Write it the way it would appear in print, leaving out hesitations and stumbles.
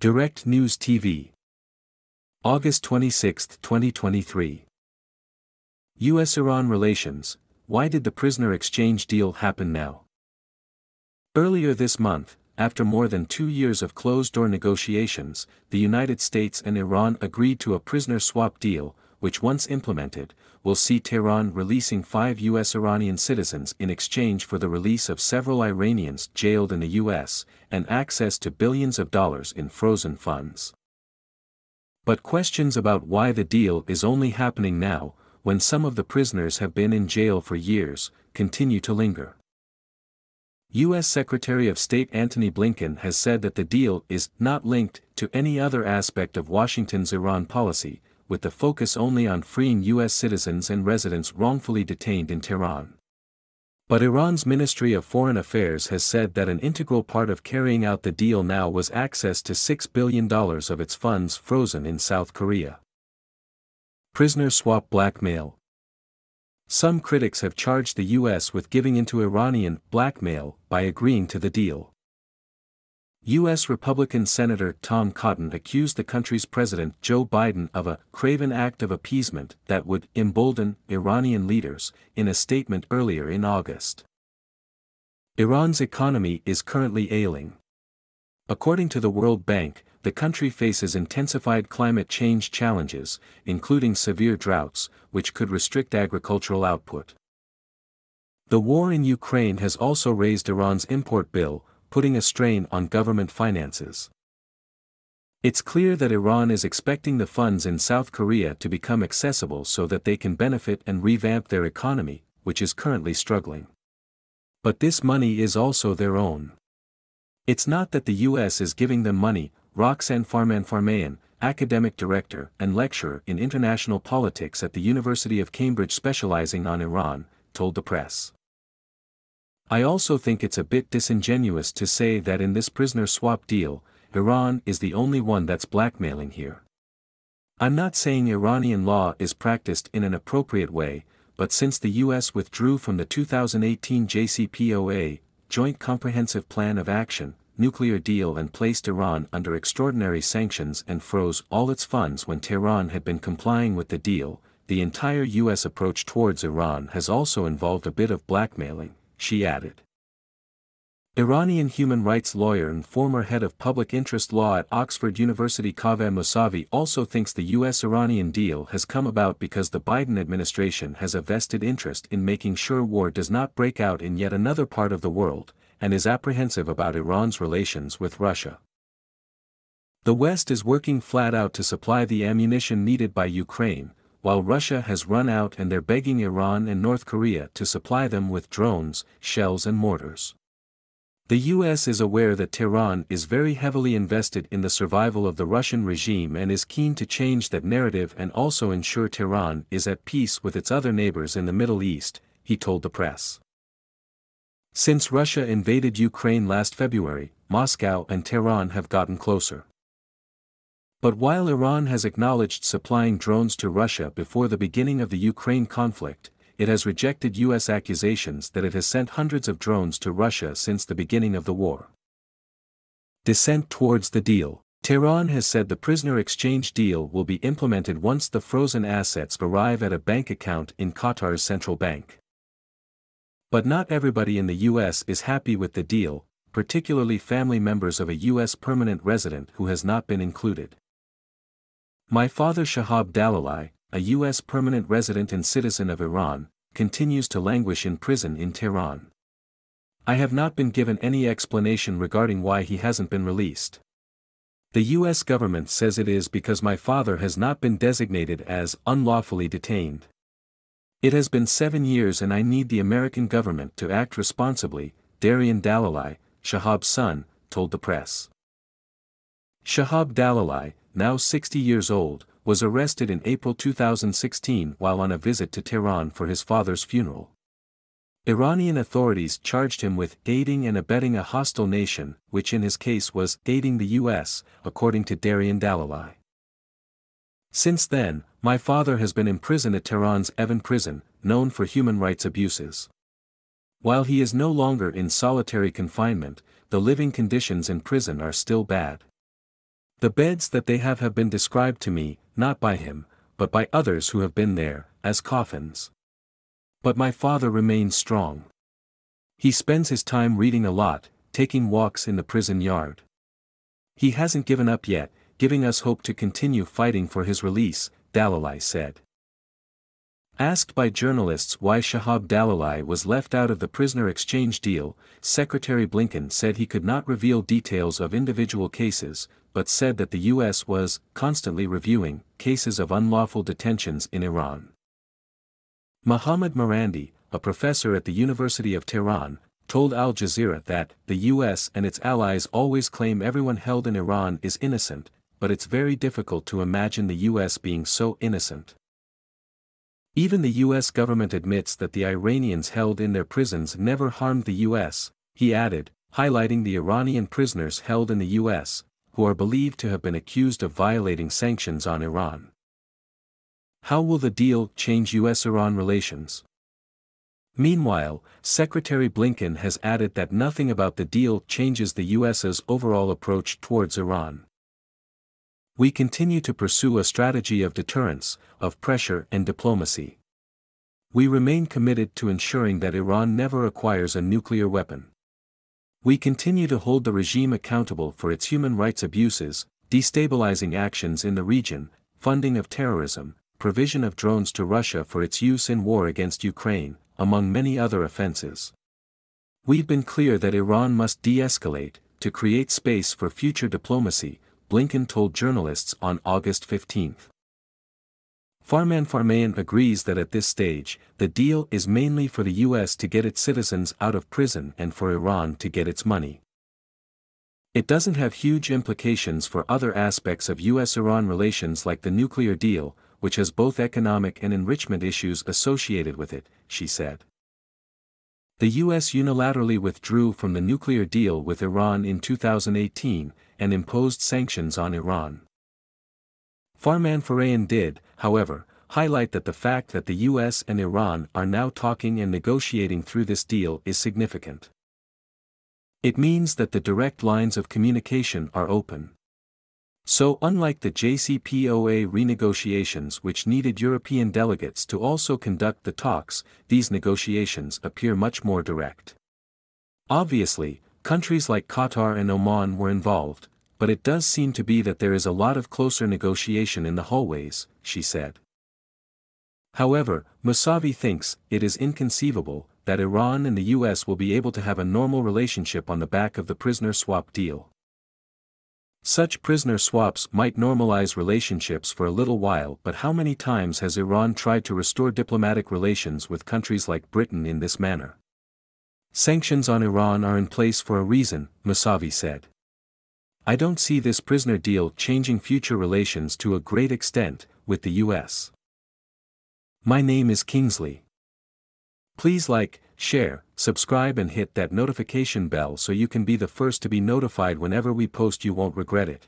Direct News TV. August 26, 2023. U.S.-Iran relations. Why did the prisoner exchange deal happen now? Earlier this month, after more than 2 years of closed-door negotiations, the United States and Iran agreed to a prisoner swap deal, which once implemented, will see Tehran releasing 5 U.S. Iranian citizens in exchange for the release of several Iranians jailed in the U.S., and access to billions of dollars in frozen funds. But questions about why the deal is only happening now, when some of the prisoners have been in jail for years, continue to linger. U.S. Secretary of State Antony Blinken has said that the deal is not linked to any other aspect of Washington's Iran policy, with the focus only on freeing U.S. citizens and residents wrongfully detained in Tehran. But Iran's Ministry of Foreign Affairs has said that an integral part of carrying out the deal now was access to $6 billion of its funds frozen in South Korea. Prisoner swap blackmail. Some critics have charged the U.S. with giving into Iranian blackmail by agreeing to the deal. U.S. Republican Senator Tom Cotton accused the country's President Joe Biden of a craven act of appeasement that would embolden Iranian leaders, in a statement earlier in August. Iran's economy is currently ailing. According to the World Bank, the country faces intensified climate change challenges, including severe droughts, which could restrict agricultural output. The war in Ukraine has also raised Iran's import bill, putting a strain on government finances. It's clear that Iran is expecting the funds in South Korea to become accessible so that they can benefit and revamp their economy, which is currently struggling. But this money is also their own. It's not that the U.S. is giving them money. Roxanne Farmanfarmayan, academic director and lecturer in international politics at the University of Cambridge specializing on Iran, told the press. I also think it's a bit disingenuous to say that in this prisoner swap deal, Iran is the only one that's blackmailing here. I'm not saying Iranian law is practiced in an appropriate way, but since the U.S. withdrew from the 2018 JCPOA, Joint Comprehensive Plan of Action, nuclear deal and placed Iran under extraordinary sanctions and froze all its funds when Tehran had been complying with the deal, the entire U.S. approach towards Iran has also involved a bit of blackmailing, she added. Iranian human rights lawyer and former head of public interest law at Oxford University Kaveh Mousavi also thinks the U.S.-Iranian deal has come about because the Biden administration has a vested interest in making sure war does not break out in yet another part of the world, and is apprehensive about Iran's relations with Russia. The West is working flat out to supply the ammunition needed by Ukraine, while Russia has run out and they're begging Iran and North Korea to supply them with drones, shells and mortars. The U.S. is aware that Tehran is very heavily invested in the survival of the Russian regime and is keen to change that narrative and also ensure Tehran is at peace with its other neighbors in the Middle East, he told the press. Since Russia invaded Ukraine last February, Moscow and Tehran have gotten closer. But while Iran has acknowledged supplying drones to Russia before the beginning of the Ukraine conflict, it has rejected U.S. accusations that it has sent hundreds of drones to Russia since the beginning of the war. Dissent towards the deal. Tehran has said the prisoner exchange deal will be implemented once the frozen assets arrive at a bank account in Qatar's central bank. But not everybody in the U.S. is happy with the deal, particularly family members of a U.S. permanent resident who has not been included. My father Shahab Dalalai, a U.S. permanent resident and citizen of Iran, continues to languish in prison in Tehran. I have not been given any explanation regarding why he hasn't been released. The U.S. government says it is because my father has not been designated as unlawfully detained. It has been 7 years and I need the American government to act responsibly, Darian Dalalai, Shahab's son, told the press. Shahab Dalalai, now 60 years old, was arrested in April 2016 while on a visit to Tehran for his father's funeral. Iranian authorities charged him with aiding and abetting a hostile nation, which in his case was aiding the U.S., according to Darian Dalalai. Since then, my father has been imprisoned at Tehran's Evin prison, known for human rights abuses. While he is no longer in solitary confinement, the living conditions in prison are still bad. The beds that they have been described to me, not by him, but by others who have been there, as coffins. But my father remains strong. He spends his time reading a lot, taking walks in the prison yard. He hasn't given up yet, giving us hope to continue fighting for his release, Dalali said. Asked by journalists why Shahab Dalali was left out of the prisoner exchange deal, Secretary Blinken said he could not reveal details of individual cases, but said that the U.S. was constantly reviewing cases of unlawful detentions in Iran. Mohammad Marandi, a professor at the University of Tehran, told Al Jazeera that the U.S. and its allies always claim everyone held in Iran is innocent, but it's very difficult to imagine the U.S. being so innocent. Even the U.S. government admits that the Iranians held in their prisons never harmed the U.S., he added, highlighting the Iranian prisoners held in the U.S., who are believed to have been accused of violating sanctions on Iran. How will the deal change U.S.-Iran relations? Meanwhile, Secretary Blinken has added that nothing about the deal changes the U.S.'s overall approach towards Iran. We continue to pursue a strategy of deterrence, of pressure and diplomacy. We remain committed to ensuring that Iran never acquires a nuclear weapon. We continue to hold the regime accountable for its human rights abuses, destabilizing actions in the region, funding of terrorism, provision of drones to Russia for its use in war against Ukraine, among many other offenses. We've been clear that Iran must de-escalate, to create space for future diplomacy, Blinken told journalists on August 15. Farman Farmayan agrees that at this stage, the deal is mainly for the U.S. to get its citizens out of prison and for Iran to get its money. It doesn't have huge implications for other aspects of U.S.-Iran relations like the nuclear deal, which has both economic and enrichment issues associated with it, she said. The U.S. unilaterally withdrew from the nuclear deal with Iran in 2018, and imposed sanctions on Iran. Farman Farmayan did, however, highlight that the fact that the U.S. and Iran are now talking and negotiating through this deal is significant. It means that the direct lines of communication are open. So unlike the JCPOA renegotiations which needed European delegates to also conduct the talks, these negotiations appear much more direct. Obviously, countries like Qatar and Oman were involved, but it does seem to be that there is a lot of closer negotiation in the hallways, she said. However, Mousavi thinks it is inconceivable that Iran and the U.S. will be able to have a normal relationship on the back of the prisoner swap deal. Such prisoner swaps might normalize relationships for a little while, but how many times has Iran tried to restore diplomatic relations with countries like Britain in this manner? Sanctions on Iran are in place for a reason, Mousavi said. I don't see this prisoner deal changing future relations to a great extent with the U.S. My name is Kingsley. Please like, share, subscribe and hit that notification bell so you can be the first to be notified whenever we post. You won't regret it.